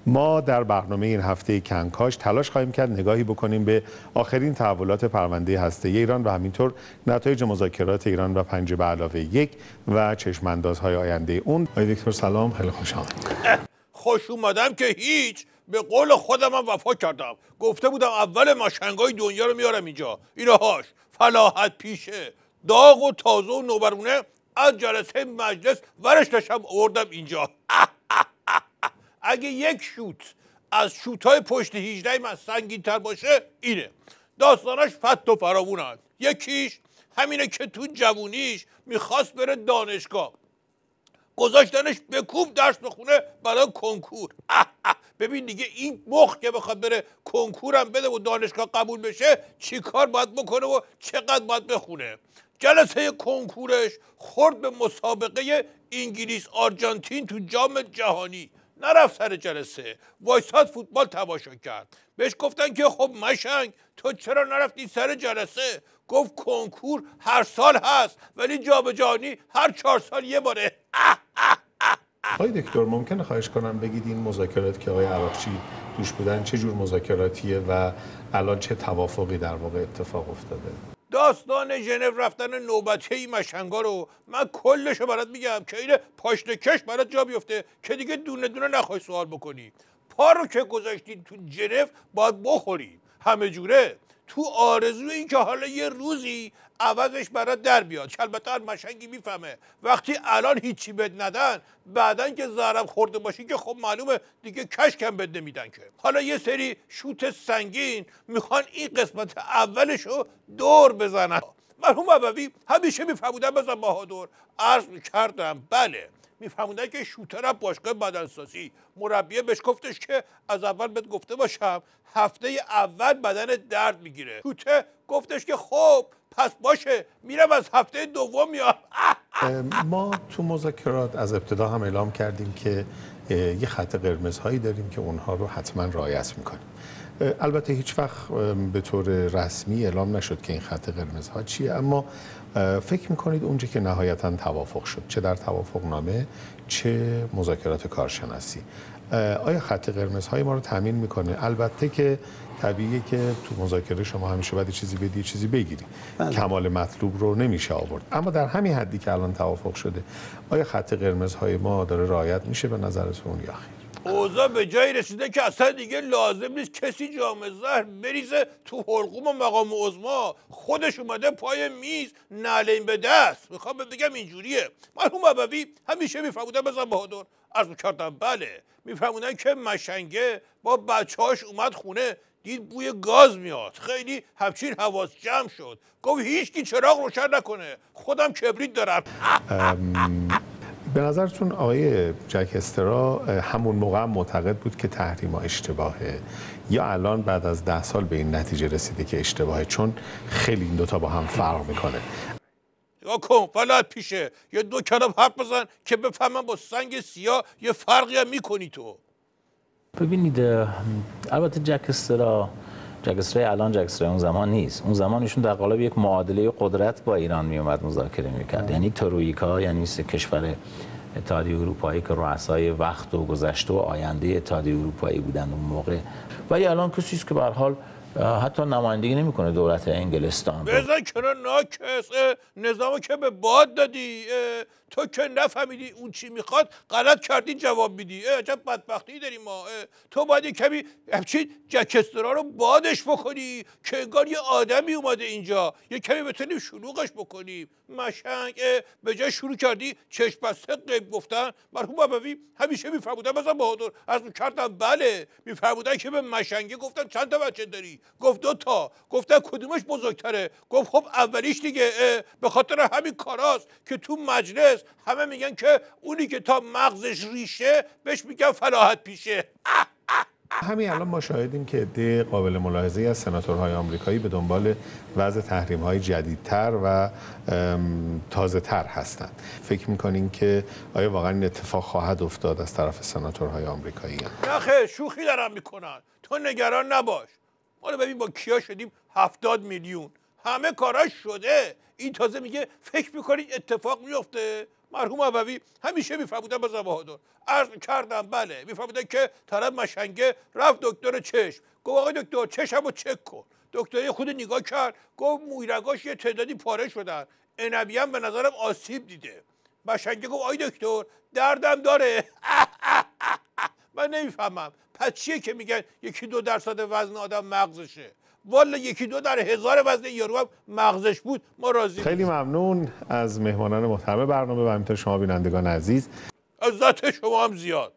ما در برنامه این هفته کنکاش تلاش خواهیم کرد نگاهی بکنیم به آخرین تحولات پرونده هسته‌ای ایران و همینطور نتایج مذاکرات ایران و 5+1 و چشم‌اندازهای آینده اون. آقای دکتر سلام، خیلی خوش آمدید. خوش اومدم که هیچ، به قول خودم هم وفا کردم. گفته بودم اول مشنگای دنیا رو میارم اینجا. اینهاش فلاحت پیشه، داغ و تازه و نوبرونه از جلسه مجلس ورش داشتم آوردم اینجا. اگه یک شوت از شوت‌های پشت 18 من سنگین تر باشه اینه. داستاناش فت و فراوونن. یکیش همینه که تو جوونیش میخواست بره دانشگاه، گذاشتنش بکوب درس بخونه برای کنکور. ببین دیگه این مخ که بخواد بره کنکورم بده و دانشگاه قبول بشه چی کار باید بکنه و چقدر باید بخونه. جلسه کنکورش خورد به مسابقه انگلیس آرژانتین تو جام جهانی. نرفت سر جلسه، وایساد فوتبال تماشا کرد. بهش گفتن که خب مشنگ تو چرا نرفتی سر جلسه؟ گفت کنکور هر سال هست ولی جام جهانی هر 4 سال یه باره. آقای دکتر ممکنه خواهش کنم بگید این مذاکرات که آقای عراقچی توش بودن چه جور مذاکراتیه و الان چه توافقی در واقع اتفاق افتاده؟ داستان ژنو رفتن نوبتی این مشنگا رو من کلشو برات میگم که این پاشنه کش برات جا بیفته که دیگه دونه دونه نخوای سوال بکنی. پا رو که گذاشتی تو ژنو باید بخوری همه جوره، تو آرزو این که حالا یه روزی عوضش برات در بیاد. البته هر مشنگی میفهمه وقتی الان هیچی بد ندن بعدن که ضرب خورده باشی که خب معلومه دیگه کشکم بد نمیدن که. حالا یه سری شوت سنگین میخوان این قسمت اولشو دور بزنن. مرحوم ابوی همیشه میفهمودن بزن بهادر. عرض میکردم بله میفهموندن که شوتر باشگاه بدنسازی مربیه بهش گفتش که از اول بهت گفته باشم هفته اول بدن درد میگیره. شوته گفتش که خب پس باشه میرم از هفته دوم میام. ما تو مذاکرات از ابتدا هم اعلام کردیم که یه خط قرمزهایی داریم که اونها رو حتما رعایت میکنیم. البته هیچ وقت به طور رسمی اعلام نشد که این خط قرمزها چیه، اما فکر میکنید اونجا که نهایتا توافق شد، چه در توافقنامه چه مذاکرات کارشناسی، آیا خط قرمزهای ما رو تامین میکنه؟ البته که طبیعیه که تو مذاکره شما همیشه باید چیزی بدی چیزی بگیری. کمال مطلوب رو نمیشه آورد، اما در همین حدی که الان توافق شده آیا خط قرمزهای ما داره رعایت میشه به نظرتون یا خیر؟ اوضاع به جایی رسیده که اصلا دیگه لازم نیست کسی جام زهر بریزه تو حلقوم و مقام عظما. خودش اومده پای میز نعلین به دست. میخوام بگم اینجوریه. مرحوم ابوی همیشه میفهمودن بزن بهادر. عرض کردم بله میفهمودن که مشنگه با بچه‌هاش اومد خونه دید بوی گاز میاد، خیلی همچین حواس جمع شد، گفت هیچکی چراغ روشن نکنه خودم کبریت دارم. به نظرتون آقای جک استرا همون موقع هم معتقد بود که تحریم ها اشتباهه یا الان بعد از 10 سال به این نتیجه رسیده که اشتباهه؟ چون خیلی این دوتا با هم فرق میکنه. یا کن فلات پیشه یه 2 کلمه حرف بزن که بفهمم با سنگ سیاه یه فرقی هم میکنی تو. ببینید البته جک استرا الان جک استرا اون زمان نیست. اون زمان ایشون در قالب یک معادله قدرت با ایران میومد مذاکره میکرد. یعنی ترویکا، یعنی 3 کشور اتحادیه اروپایی که رؤسای وقت و گذشته و آینده اتحادیه اروپایی بودن اون موقع، ولی الان کسی است که به هر حال حتی نمایندگی نمیکنه دولت انگلستان. بزن کنار ناکس، نظامو که به باد دادی، تو که نفهمیدی اون چی میخواد غلط کردی جواب میدی. عجب بدبختی داریم ما. تو باید یه کمی همچین جک استرا رو بادش بکنی که انگار یه آدمی اومده اینجا، یه کمی بتونیم شلوغش بکنیم. مشنگ به جای شروع کردی چشم بسته غیب گفتن. مرحوم ابوی همیشه میفرمودن بزن بهادر. عرض کردم بله میفرمودن که به مشنگه گفتن چند تا بچه داری؟ گفت 2 تا. گفتن کدومش بزرگتره؟ گفت خب اولیش دیگه. به خاطر همین کاراست که تو مجلس همه میگن که اونی که تا مغزش ریشه بهش میگن فلاحت پیشه. همین الان ما شاهدیم که عده قابل ملاحظه‌ای از سناتورهای آمریکایی به دنبال وضع تحریم‌های جدیدتر و تازه‌تر هستند. فکر می‌کنین که آیا واقعا این اتفاق خواهد افتاد از طرف سناتورهای آمریکایی؟ نه خیر، شوخی دارن میکنن. تو نگران نباش. ما رو ببین با کیا شدیم 70 میلیون. همه کاراش شده. این تازه میگه فکر میکنید اتفاق میفته؟ مرحوم عبوی همیشه میفهمودن با بهادر. عرض کردم بله میفهمودن که طرف مشنگه رفت دکتر چشم، گفت آقای دکتر چشمو چک کن. دکتر خود نگاه کرد گفت مویرگاش یه تعدادی پاره شدن، عنبی هم به نظرم آسیب دیده. مشنگه گفت آقای دکتر دردم داره. من نمیفهمم پس چیه که میگن 1-2% وزن آدم مغزشه؟ والا 1-2 در 1000 وزن یارو هم مغزش بود ما راضی. خیلی ممنون از مهمانان محترم برنامه و همینطور شما بینندگان عزیز. عزت شما هم زیاد.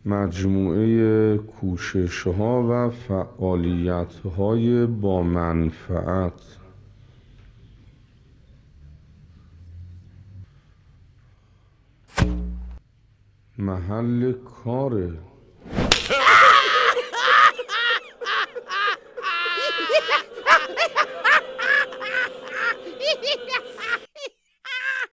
مجموعه کوشش‌ها و فعالیت‌های با منفعت محل کار